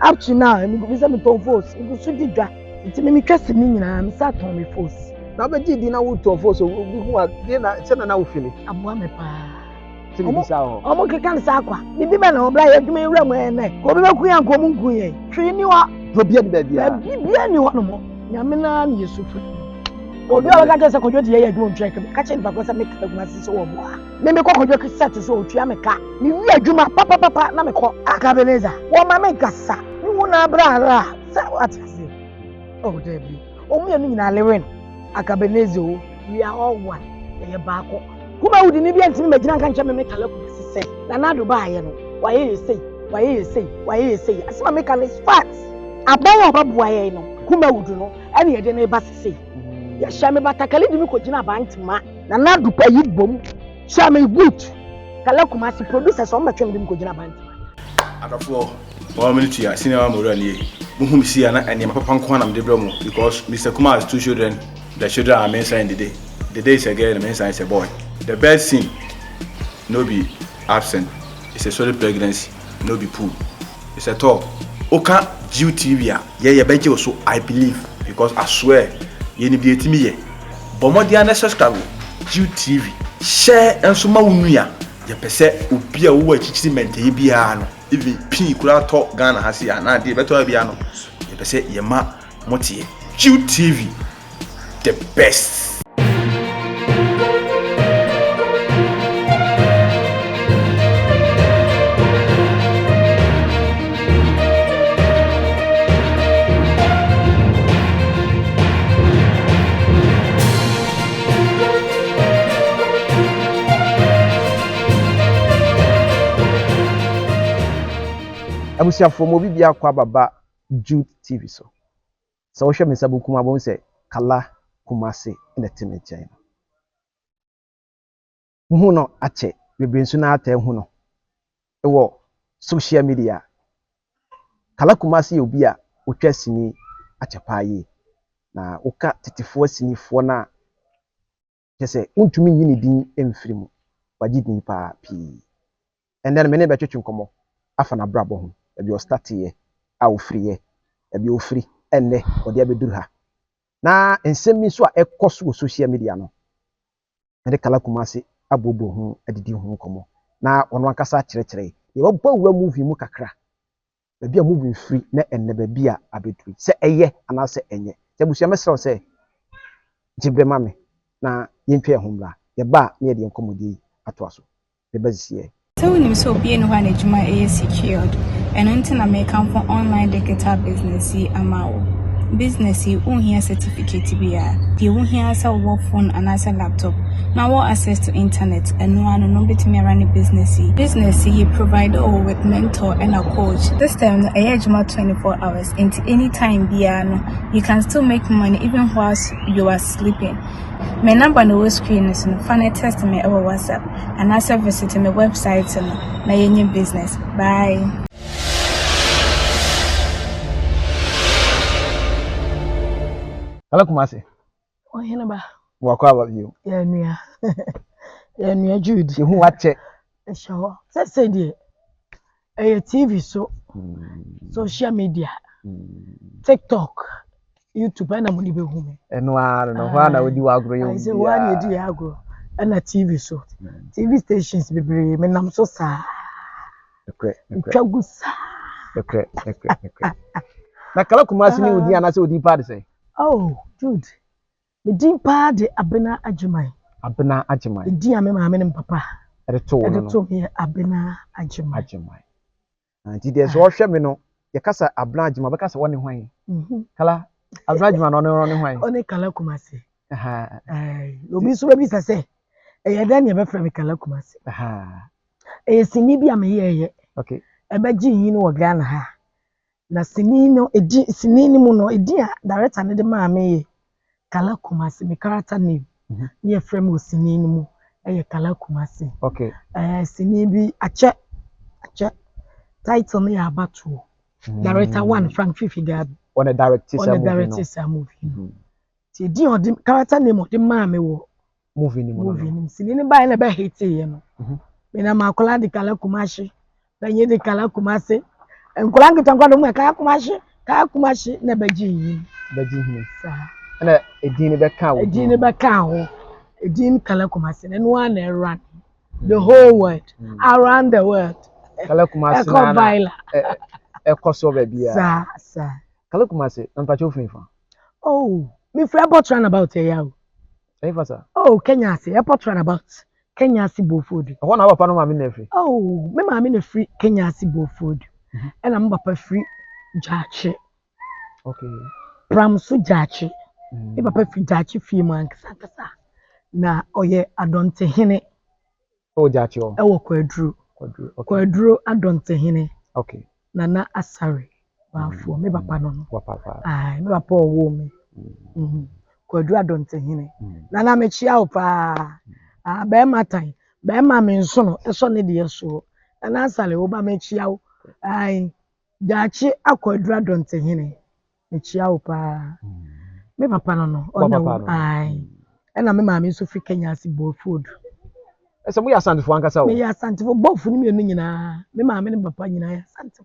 up to now me go say me ton force me go so di dwa nti me twese ni nyina me sa ton me force na be di na wo ton force obi hu a de na se na wo feel aboa me pa se bi sa ho omo keka nsa akwa bibi be na obra ye dwuma ewura mu ene ko bi be ku yan ko mu nku ye twi ni wa do bia ni bia bia ni wa no mo nyame na na yesu fri obi a waka tese kodwo de ye dwuma ntwe ka che npa ko se me ka KUMASI so wo mo a me ko kodwo ke set so otwa me ka me wi adwuma papa na me ko Akabenezer wo ma me gasa ni wo na bra ra sa atase oh debi omu ye nyina Lilwin Akabenezer we are all one ye baako kuma wudi ni bia ntimi magina nka nche me kala KUMASI se na na do ba ye no waye sei asema me kan is fat aban obaboa ye no kuma wudu no ene ye de na ba se ya sha me batakali di mi ko gina bantima na do pa yi bom sha me good kala KUMASI producer so mbatwe me di mi ko gina bantima Addo 1 minute ya senior amoro ni muhu mi sia na ene papa nko na me de bramo because Mr. Kumar has 2 children. The children are men sign the day is a girl, the men sign is a boy. The best thing no be absent. It's a solid pregnancy, no be pool. It's a talk. Oka Jude TV yeah bench also I believe because I swear you need be me here. But more than subscribe Jude TV. Share and so ma unua. Ya pese obi a wo achichiri mente bia no. Even pin kura talk Ghana hasi na dey beto bia no. Ya pese ye ma motie. Jude TV the best. abusia from obi bia kwa baba Jude TV so wo hwe me sabukum abon se kala KUMASI in the team China hu no ache bebrensu na ata hu no ewo social media kala KUMASI obi a otwa sini achepaye na uka titifo sinifo na kese untumi nyini din emfiri mu wagidin pa pi and then me ne betwetwe nkomo afa na brabo ho ebi o start ye a ofri ye ebi ofri enne odi abeduru ha na ensemi so a ekoso social media no ede kala KUMASI abobo ho adidi ho nkomo na ono ankasa kyerɛkyerɛ ye wabwa movie mu kakra ebi a movie free na enne ba bia abeduru se eye ana se enye se busia mesrɛ se jibrema me na yentwe homla ye ba na ye de nkomodi ato aso be bazisie so we so be no one ejuma secured and until I make come for online digital business amao business here certificate bia the here say work phone and as a laptop now what access to internet and no betimi run business you provide all with mentor and a coach this time the ejuma 24 hours into any time bia no you can still make money even whilst you are sleeping. My number no screen is no funny test me over WhatsApp and also visit my website na yenye business. Bye. kala KUMASI o hena ba wakwa ababio ya nua Jude ye hu wache show say die TV so social media TikTok YouTube na mo ni be hu me eno ara no hwa na odi wagro ye say one ye di agro na TV so TV stations bebre me nam so sa twagusa ekre na kala KUMASI ni odi ana se odi pa de say oh Jude me din pa de abena agyeman din ame ma me ne papa edeto me abena agyeman anti de so hwe me no ye kasa abena agyeman be kasa woni hwan kala abena agyeman no ne hwan one kala KUMASI obi so be sase e dan ye be fra me kala KUMASI sini bi ame ye okay e be gi yin wo Ghana ha na sini no sini ni mu no a director ne de ma me kala KUMASI me character name ne frame o sini ni mu kala KUMASI okay sini bi ache title ne ya abatu director 1 Frank Fifi Gabi on a director movie ti di on the character name o de ma me wo movie ni sini ni ba na be hate ye no me na makola de kala KUMASI na ye de kala KUMASI Nkola nkita do mu ka kumashi na baji yin. Baji hin. Sa. Na edin be ka wo. Edin be ka ho. Edin kala kumasi na no na run the whole world, around the world. Kala kumasi na ekoso be bia. Sa. Kala kumasi npa cho finfa. Oh, me free about run about here ya. Efa sa. Oh, Kenya say airport run about. Kenya si Obofour. Ho na papa no ma me na free. Oh, me ma me na free Kenya si Obofour. And I'm papa free Jache. Okay. Pram so Jache. Me papa free Jache fie man kasa. Na oye adonte hene. Oh, Jache o. E wo kwadru. Okay. Kwadru adonte hene. Okay. Nana asare. Wafo me papa no. Wa papa. Ai, me papa owo me. Kwadru adonte hene. Nana me chia o pa. Be matan. Be ma me nso no, eso ne de so. Nana asale wo ba me chia o. Ai, Jache akwadru adonte hene. Me chia o pa. Me papa no. Ai. Ena me ma me so fi Kenya si Obofour. Ese mu ya santifo ankasa o. Me ya santifo bofu ni me no nyina. Me ma me ne papa nyina ya santifo.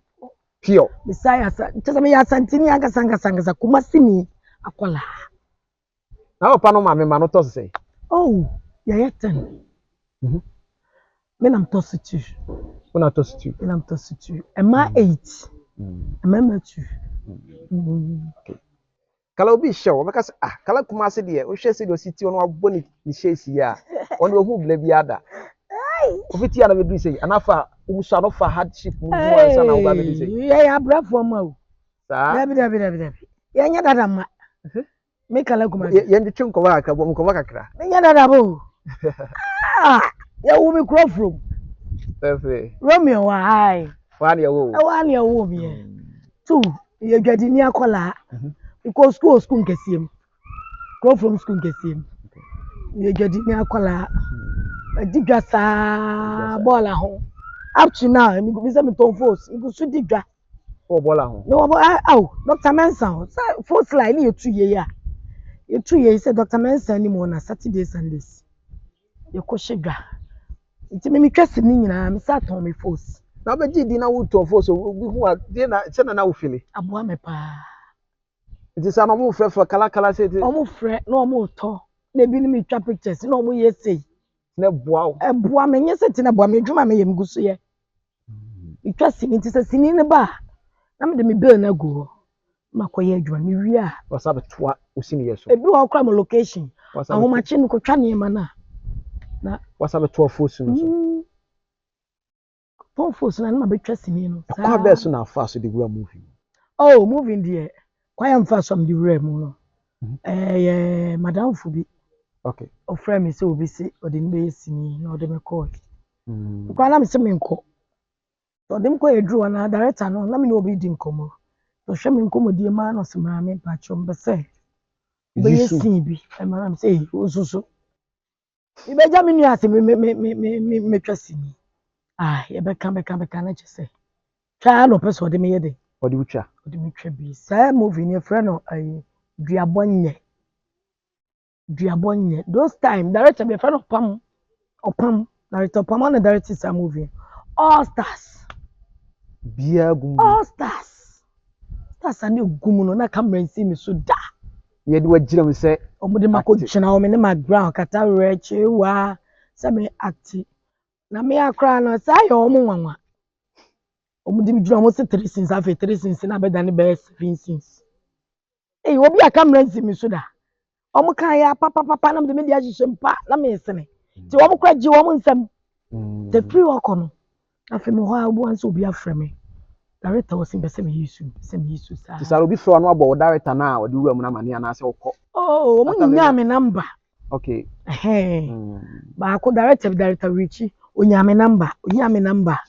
Pio. Messiah tell me ya santini ankasa kumasi ni akola. Na papa no ma me ma no to say. Oh, ya yeten. Me nam to situ. Una to situ. Me nam to situ. Ema 8. Ema 2. Okay. Kala obi show make say kala kumasi de o hwe say do situ no abo ni shesi ya. On we hu bla bi ada. Ofiti ya na be say anafa umusa no fa hardship mu ansa na wo ba be say. Ya brafo ma o. Sa. Dabi. Ya nya dada ma. Me kala kumasi. Ye ndi twin ko wa ka bo mu ko kakra. Me nya dada bo. Ya wo me crop from. Perfect. Romeo wa hai. Wani ya wo. Wani ya wo me. Tu, ye gadi ni akola. Because school nkesiem. Crop from school nkesiem. Ye gadi ni akola. Digwa sa bola ho. Up to now, me go be say me ton force. Me go su digwa. O bola ho. No, Dr. Mensa, force line you 2 year ya. You 2 years say Dr. Mensa ni mo na Saturday Sundays. You ko shega. Nti me twese ni nyina me sa ton me force. Na be di na wo ton force obi hu a de na se na wo fili. Aboa me pa. Nti sa no mo frɛ kala se ti. O mo frɛ na o mo to. Na bi ni me twa pictures na o mo ye sei. Na boa wo. E boa me nye se ti na boa me dwuma me yem guso ye. Me twese ni nti se sini ne ba. Na me de me bill na go. Makoye adwuma me wi a. Wasa be toa osini yeso. Ebi wo kra mo location. Ahomachi no ko twa ne ma na wasa be toa force no so. Ton force na be twese ni no. Kwa be so na fa so de wura movie. Oh, moving there. Kwa am fa so am de wura mu no. Madam Fubi. Okay. O friend me say obi si o de nbe sini na o de me call. Kwa na me se me nko. O de me ko edru na director no na me no obi di nkomo. So hwe me nkomo die ma no se ma me pa chom be say. Be yesin bi. E ma na me say osusu. Ibeja me nua se me twese ni. Ye be kan na chese. Twa no person o de me yede. O de utwa. O de me twa bi. Say movie ni friend no duabonye. Those time director be friend of Opam, director Opam on the director is a movie. All Stars. Bia gum. All Stars. Stars and you gumuno na camera see me so da. Ye de wagira me say Omo de mako china o me ne background kata reche wa say me acti. Na me akra no say omo nwanwa. Omo de me drum o say 3 scenes afa 3 scenes na be dan be 7 scenes. Obi a camera see me so da. Omo kan ya papa na me de me dia hihye mpa na me sene. Ti omo kwa ji omo nsam. The free work no. Afi me ho a obo anso obi afre me. Director was in be me yisu sa. Ti sa obi fro no abo director na o de wura mu na mane na se okọ. Oh, omo nya me number. Okay. Ba ko director Richi onya me number.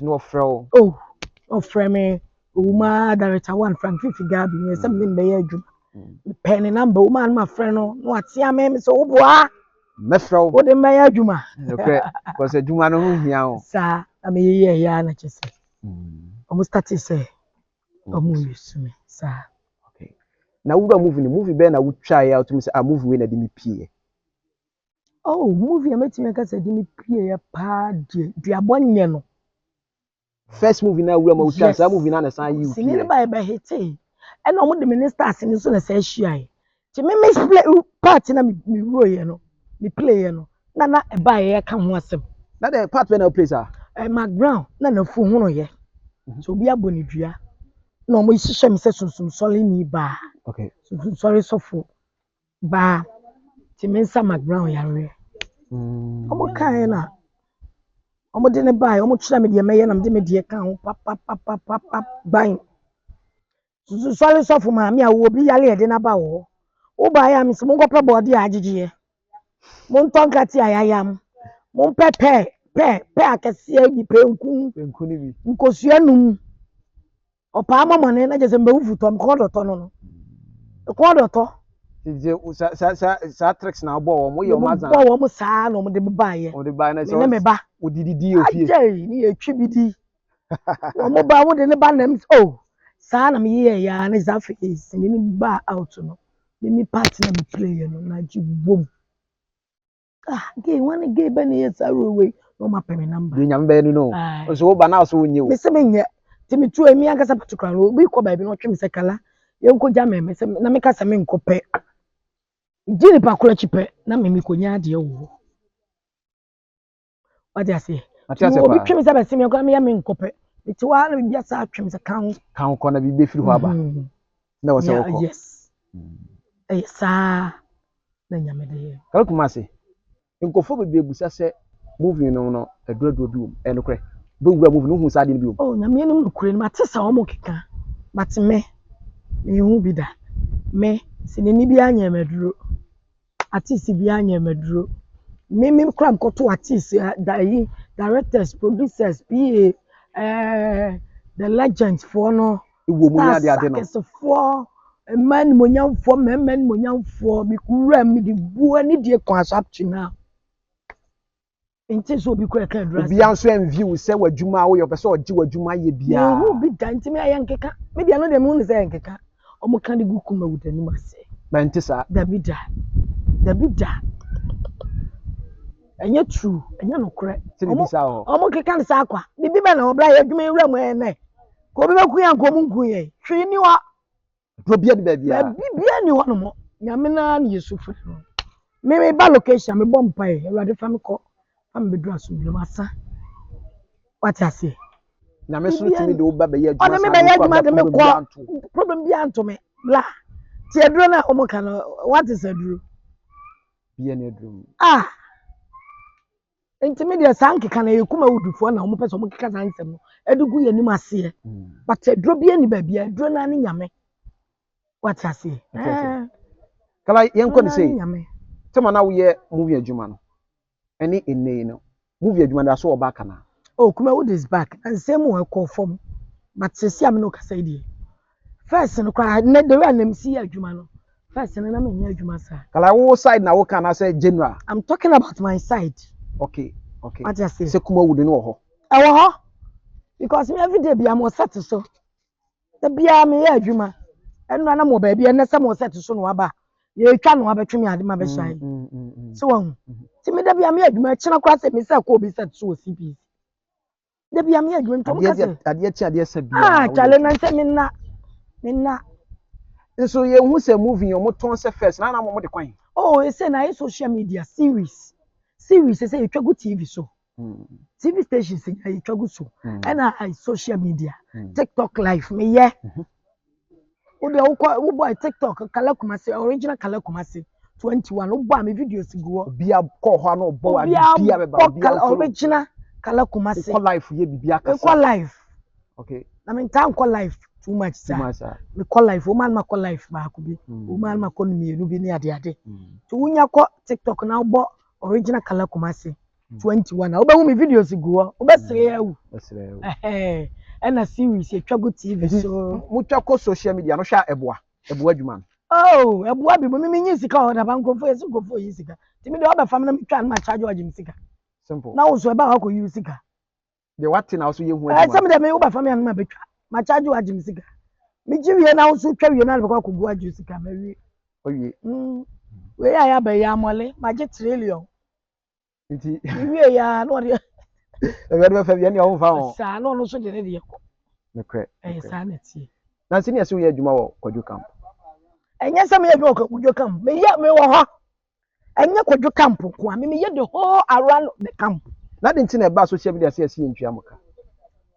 No fro. Oh, ofre me. Uma director 1 Frank Fifi Gabi me se me be ya adwuma. Pen number woman my friend no atia me so oboa me fro wo de me ya adwuma okay because adwuma no ho hia o sa na me ye ya na chese omo start say omo yusu me sa okay na wura movie be na wutwa ya to me say movie we na de me pie oh movie ametime ka say de me pie ya pa duabonye no first movie na wura ma utwa sa movie na san yi sini ne ba hete e na omo de ministers ni so na say hia ti me play part na me ro ye no me play ye no na e ba ye ka ho asem na the part when I play sir Mark Brown na fu hu no ye so obi aboni dua na omo hihye me se sunsum sole ni ba okay sunsum sole sofo ba ti me nsa Mark Brown yare omo kan na omo de ne ba omo kira me de meye na me de me de kan ho pap ban sunsum sole sofo ma me awo obi yale ye de na ba wo wo ba ya me se mo nkopɛ body agigye mo ntonka ti ayayam mo pepe akese bi penku ni bi nkosua num opa amamone na jese mbe wufuto mko doto no ko doto je sa tricks na bo mo ye o mazan bo mo saa no mo de ba ye o de ba na so me ba odididi ofie ajai ni etwi bidi wo mo ba mo de ne ba nam oh saa na me ye ya na zafi is ni ba out no ni part na me play no na ji bom gay one gay be na yes arowe no ma peme number de nyam be no so wo ba na so wonye me se me nye ti me tu emi agasa particular no bi ko ba bi no twem se kala ye nko ja me se na me kasa me nkope jini pa kola chipe na me konya ade wo wadi ase obi twem se ba se me ko me ya me nkope ti wa na bi asa twem se kan ko na bi be firi ho aba na wo se wo ko yes sa na nyame de kala kumase nkofo bebe busa se movie no Agradaa bi wo enokre be wura movie no hu sa de bi wo oh nyame no nokure no matesa wo mo keka mate me hu bi da me sinini bi anya maduro artist bi anya maduro me kram koto artist directors producers PA the legends for no wo mu nya de ade no for man monyamfo men monyamfo bi kura mi di buo ni die kwa so up to now nti so bi kura ka dress obi anso en view se wadwuma wo yo pese ogi wadwuma ye bia hu bi da nti me ayenkeka me dia no de mu ne se ayenkeka omo kan de guku ma wudani mase ba nti sa David enye true enye no kure omo keka ne sa akwa bibi be na obra ye adwuma ewura mu ene ko bi be ku ya nko mu nku ye hwe ni wa do bia de bia bibia ni ho no mo nyame na ne yesufu no me ba location me bom pai ewrade fa me ko am be dura so bi masa what I say nyame so timi de wo ba be ye adwuma sa me be ye adwuma de me ko problem bi anto me la ti aduro na omo kan what is aduro bia na aduro intermediate sankeka na yekuma wudufo na omo pese omo keka sansem no edugu ye nim ase but aduro bia ni ba bia aduro na ne nyame what I say kala yenko ni say tema na wo ye movie adwuma no eni enei no movie adwuma da so oba kana oh KUMASI is back and same one call form but sisi am no kasa die first no kwa na the way na see adwuma no first na me nya adwuma sa kala wo side na wo kana say general I'm talking about my side okay what I say say KUMASI no ho because me every day be am set so the bia me ya adwuma eno na mo ba bia na say mo set so no aba ye twa no abetwe me ade ma be shai so won ti me da bia me adwuma kina kwa say me say ko bi set so CP da bia me adwuma ntom ka say ade sa bia chale na say me na so ye hu say movie yo mo ton say first na mo de kwan e say na social media series say you twago TV so TV stations you twago so and I social media TikTok live me ye o de wo boy TikTok kala KUMASI original kala KUMASI 21 wo boy me videos go bia ko ho na obo wa bia be ba bia original kala KUMASI ko live ye bibia kasa ko live okay na me tan ko live too much sir me call live o man ma call live ba ko bi o man ma ko mi enu bi ni ade to wunya ko TikTok na bo original kala KUMASI 21 na obahu me videos go obesere yawu na series e twago TV so mutwa ko social media no hwa eboa adwuma eboa bi mo me nyi sika o da ban ko fo yesu ko fo yi sika ti me de obafam na me twa na ma charge o jim sika simple na wo so e ba ko yi sika de what na so ye hu adwuma some de me obafam ya na ma betwa ma charge o jim sika me jiwie na wo so twa wie na be ko gu aju sika ma wie owie we ya ba ya mole ma je trillion nti wie ya no We be fa bi ne o fa ho. Saa no so de ne de yeko. Ne kre. Saa na tie. Na sini ase wo yɛ adwuma wɔ Kwadwo camp. Enye se me yɛ adwuma wɔ Kwadwo camp. Me wɔ hɔ. Enye Kwadwo camp ko a me yɛ the whole around the camp. Na de ntina ba social media se ase ntwa moka.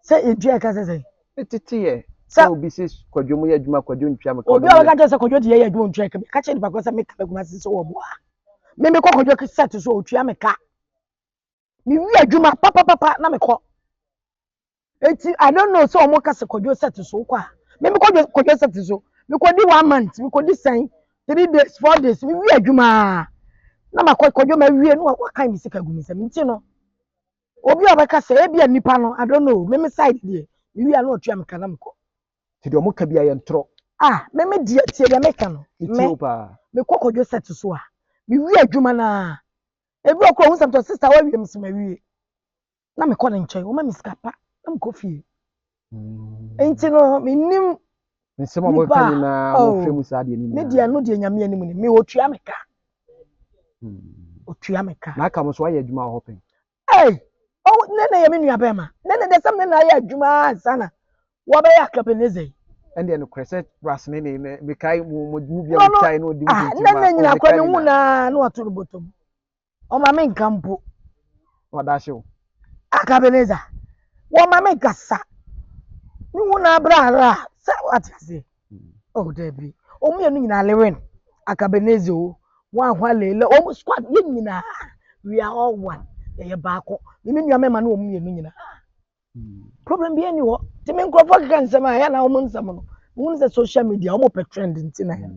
Se edua ka se. Tete ye. Sa obi se Kwadwo mu yɛ adwuma Kwadwo ntwa moka. Obi a ka se Kwadwo de yɛ adwuma ntwa ka. Ka che nipa ko se me ka KUMASI so wo boa. Me kɔ Kwadwo set so otwa me ka. Me wi adwuma papa na me kɔ. Eti I don't know so omo ka se Kwadwo set so kwa. Me Kwadwo set so. Me kɔ di 1 month, me kɔ di 3 days, 4 days. Me wi adwuma. Na ma Kwadwo ma wi no wa kan mi sika gu mi se. Me nti no. Obi a bɛka sɛ ebi nipa no I don't know. Me side there. Me wi ano otwa me ka na me kɔ. Ti de omo ka bia yɛ ntro. Me die tie de me ka no. Me kɔ Kwadwo set so a. Me wi adwuma na. Ebi okɔ hu samto sister wa wi me wi. Na me kɔ ne nkyɛn. O ma me sika pa. Na me kɔ fie. Enti no me nim nsɛm a bɔka ni na mo frɛ mu saa de ni. Me dia no de nyame anim ni. Me otua me ka. Otua me ka. Na aka mo so ayɛ adwuma wɔ hɔ pɛn. Nene ye me nua bɛma. Nene de sam nene ayɛ adwuma sana. Wo bɛ yɛ Akabenezer. Ɛnde no krɛsɛ brass ne me kai mo bia mo chai no di mo nti ma. Nene nyina kwa ne hu na wato botom. O ma me nkampo. Wada hyew. Akabenezer. Wo ma me gasa. Ni hu na bra sa atase. Debi. O mu yenu nyina Lilwin. Akabenezer o. Wa hwa lele. O mu squad ye nyina. We are all one. Ye baako. Me nua mema na o mu yenu nyina. Problem bi ani wo. Ti me nkrofo kan nsema ya na o mu nsem no. Wo nse social media o mo pe trend nti na ya.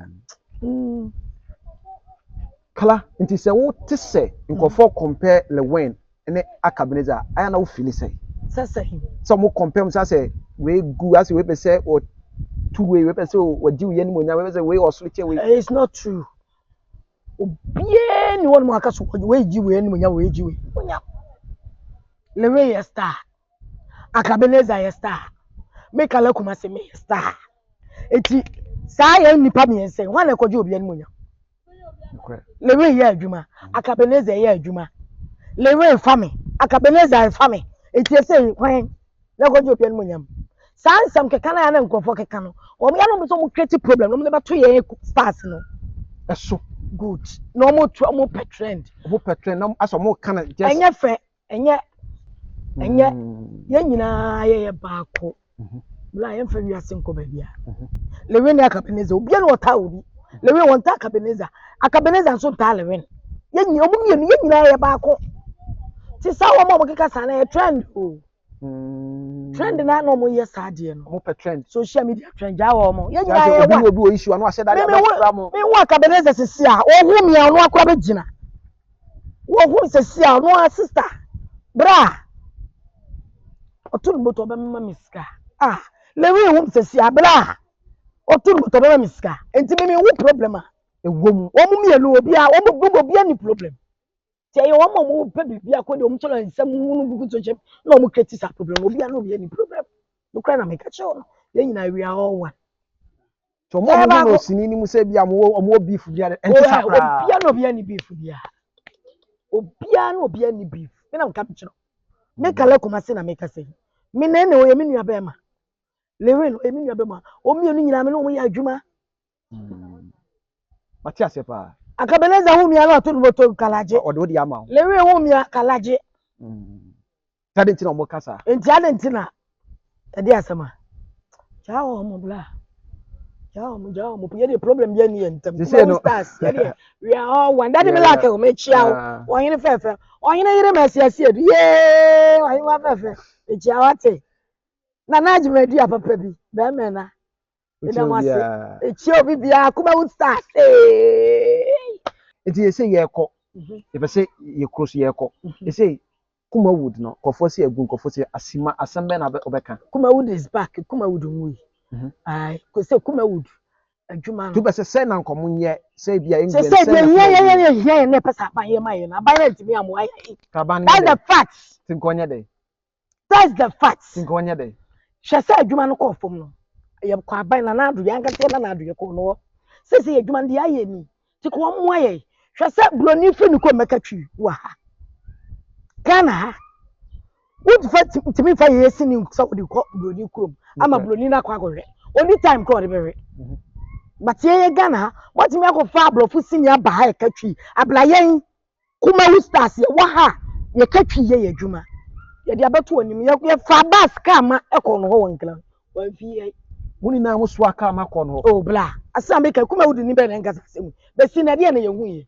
Kala nti se wo te se nkrofo compare Lilwin ne Akabenezer aya na wo feel say. So mo compare mo say we gu as we be say or two way we be say o di we ni mo nya we say we or switch we. It's not true. Obie ni won mo aka so we ji we ni mo nya we ji we. Onya. Lilwin ya star. Akabenezer ya star. Make ala KUMASI me star. Eti saa ya nipa me ense wan na kwaje obi ni mo nya. Lilwin ya adwuma, Akabenezer ya adwuma. Lilwin fami, Akabenezer fami. Eti ese kwan na kwaje obi ni mo nya. Saa nsam keka na ya na nkrofo keka no. O me ya no so mo create problem, no mo ba to ye stars no. Eso good. No mo trend. Mo trend no aso mo kana just enye fe enye ye nyina ye baako. Bla ye fa wi asenko ba bia. Lilwin Akabenezer obi na ota obi. Lilwin won ta Akabenezer. Akabenezer so ta Lilwin. Ye nyina omu ye nyina ye baako. Ti sa wo mo keka sa na ye trend o. Trend na no mo ye sa de no. Mo trend. Social media trend ja wo mo. Ye nyina ye wa. Obi o issue anu ase da ya mo. Me wo Akabenezer sisi a o hu mi anu akwa be gina. Wo hu sisi a no sister. Bra. Otun moto be mama miska. Lilwin hu sisi a bra. Otun moto be mama miska. Enti me hu problem a. Ewom. O mu mienu obi a, o mu obi ani problem. Ti e wo mo pe bibia ko de o mu cholo nsam hunu bugu to chem na o mu create sa problem. Obi a no obi ani problem. No kra na me ka che no. Ye nyina we are all one. So mo no sini ni mu se bia mo beef bia enti sakra. Obi a no obi ani beef bia. Obi a no obi ani beef. Me na nka che no. Me kala KUMASI na me ka sei. Me na o ye me nua be ma. Lilwin o me nua be ma. O mienu nyina me no mo ya adwuma. Matias pa. Akabenezer hu mi ala to boto kalaje. O de ama. Lilwin hu mi kalaje. Tade ntina mo kasa. Enti ade ntina. Tade asema. Chao mo bla. Chao mo ye the problem ye ni entem. Stars. We are all one. That me like o me chia o. Oyin fefe. Oyin yire masiasi edu. Ye! Oyin wa fefe. E chia wate. Na najimedi apapa bi. Be me na. Ina wase. E chia obi bia kuma wood stars. Enti ye say ye kɔ. Ye be say ye cross ye kɔ. Ye say Kumawood no kofo say agun kofo say asima asembe na obeka. Kumawood is back. Kumawood nwi. Ko say Kumawood adwuma no. Tu be say na nkomo nye say bia England say ye na pesa ban ye mai na ban na ntimi amo ayi. That's the facts. Tinkonye dey. That's the facts. Tinkonye dey. Hwe say adwuma no kofom no. Ye kwa ban na adu ya nkate na adu ye ko no. Say adwuma ndi aye ni. Ti ko mo aye. Hwe say broni fi ni ko meka twi wa ha. Ghana Would first to me for years in so the brony crum. I'm a bronina quagore. Only time called the berry. But ye Ghana, what me go fablo for senior by a country. A blayen Kuma Ustas, ye waha, ye country ye juma. Ye the about one, you fabas kama a corn home. Well, V. Muni na mo swaka makono. Oh, blah. As I make a Kuma would never and gas. But seen at the end of your way.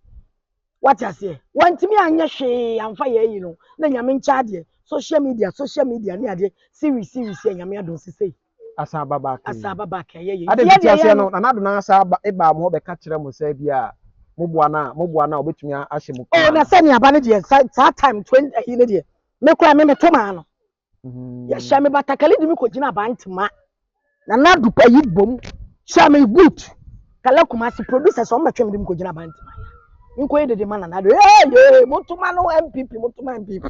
What I say? Want me and your shame and fire, you know. Then you're in charge. Social media, near the series, and I don't say. Asaba back. Yeah. I didn't say no, another Nasa Eba mo be catch them say bia. Mubwana, obetumi ahye mu. Oh, na say ni abane that time 20 in the me kwa me tomano. Ya sha me batakali di me ko gina bantima. Na du pa yi bom. Sha me good. Kala KUMASI producers on matwem di me ko gina bantima. Nko ye de man na do. Eh, motuma no MPP, motuma MPP.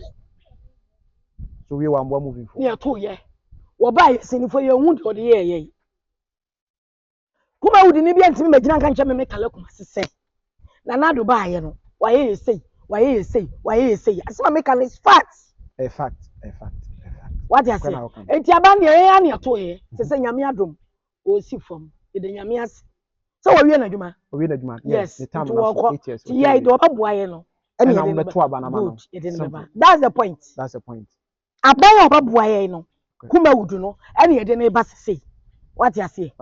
So we want more moving forward. Yeah, 2 years. Wo ba ye sini for ye hu de ode ye. Kuma wudi ni bi antimi me gina kan che me kala KUMASI say. Na do ba ye no. Why you say? Asma make an is facts. A fact. What you say? Enti aban ye na to ye. Se nyame adom. O si fom. E de nyame as. So we na dwuma. Yes. The time na for 8 years. Yeah, do obaboa ye no. And I'm the two abanama no. That's the point. Aban obaboa ye no. Kuma wudu no. And ye de na ba say. What you say?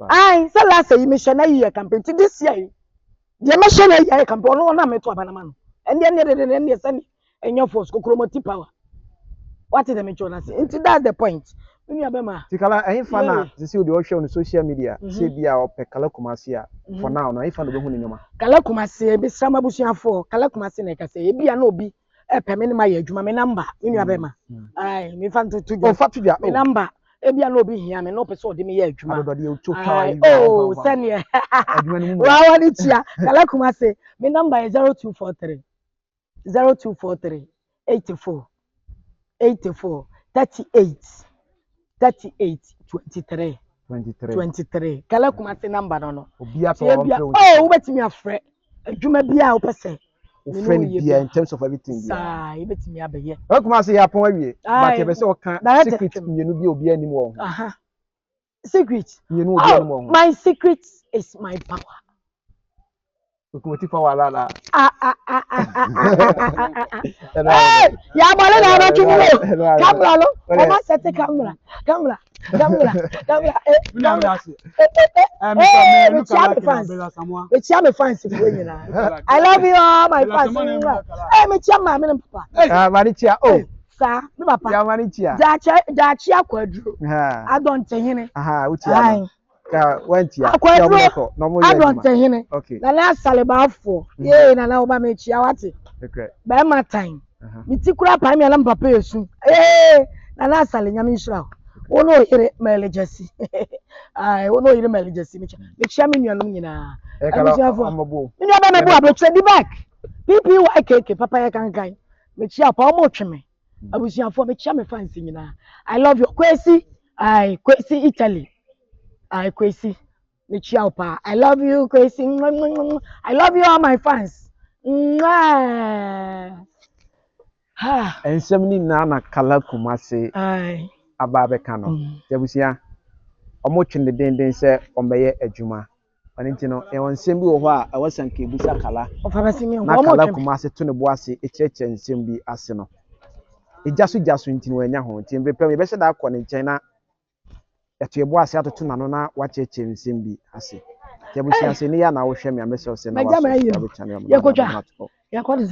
Ai, say last year me share na year campaign this year. The machine ya campaign no na me to abanama no. And then you send and your force kokromoti power. What is the mention? Into that's the point. Tikala fana see the show on social media. Say bia or kala KUMASI for now. Na fana be hu ni nyoma. Kala KUMASI be sama busuafo. Kala KUMASI na ka say bia na obi e peme ni ma ye adwuma me number. Me nua be ma. Ai me fan to oh fatu dia me number. E bia na obi hia me no person de me ye adwuma. Oh senior. Adwuma ni mu. Wa wani tia. Kala KUMASI me number is 0243 84 38 23. Kala KUMASI number no. Obia to oh wetimi afre. Adwuma bia wo pese. Friend bia in terms of everything bia. Sa wetimi abeye. KUMASI ya pon awie. But you be say o kan secret mienu bi obi anim wo. Secret. Mienu obi anim wo. My secret is my power. Locomotive power la. Ya mole na na tuwo. Camera lo. O ma set camera. Me fans for you na. I love you all my fans. Me chama me papa. Manichia oh. Sa, me papa. Ya manichia. Dachi akwadru. Adonte hene. Utia. Ka wantia. Adonte hene. Okay. Na saleba afo. Ye na oba me chia wate. Okay. Ba ma time. Mi tikura pa mi ala papa yesu. Na sale nyame nhira. Wono yire melejesi. Wono yire melejesi me chia me nuanom nyina. Amabo. Me nua ba me bo abotwe di back. PPYKK papa ya kankan. Me chia pa omo tweme. Abusuafo me chia me fans nyina. I love you Kwesi. Kwesi Italy. Kwesi. Me chia pa. I love you Kwesi. I love you all my fans. Ensem ni na kala KUMASI. Ababe kano. Jabusia. Omo twende den se omeye adwuma. Ani ntino e onsem bi wo ho a wasanke busa kala. Na kala KUMASI to ne bo ase echeche nsem bi ase no. Jasu ntino wanya ho. Nti be be se da akọ ne nchen na eto ebo ase atoto na no na wacheche nsem bi ase. Jabusia se ni ya na wo hwe me amese se na wa channel.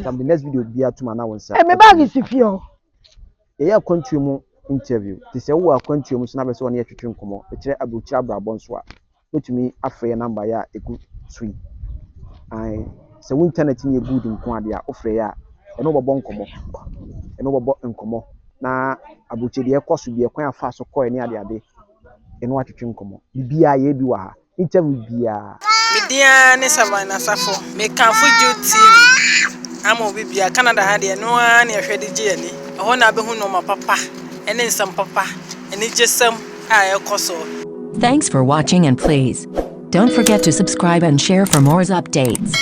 From the next video be atuma na wonsa. Me bag is fio. Ye country mu interview. Ti se wo country mu so na be so na ye twetwe nkomo. E kire abuchira brabon so a. Wetumi afre number ya egu sui. Se wo internet ni good nko ade a ofre ya. E no bobo nkomo. Na abuchiri e koso bi e kwan afa so koe ni ade. E no atwetwe nkomo. Bibia ye bi wa ha. Interview bia. Media ne Savannah Safo. Me kan fu Jude TV. Amo bibia Canada ha de no a na hwede gi ani. Ho na be hu no ma papa. Ene nsam papa. Ene jesam a ekoso. Thanks for watching and please don't forget to subscribe and share for more updates.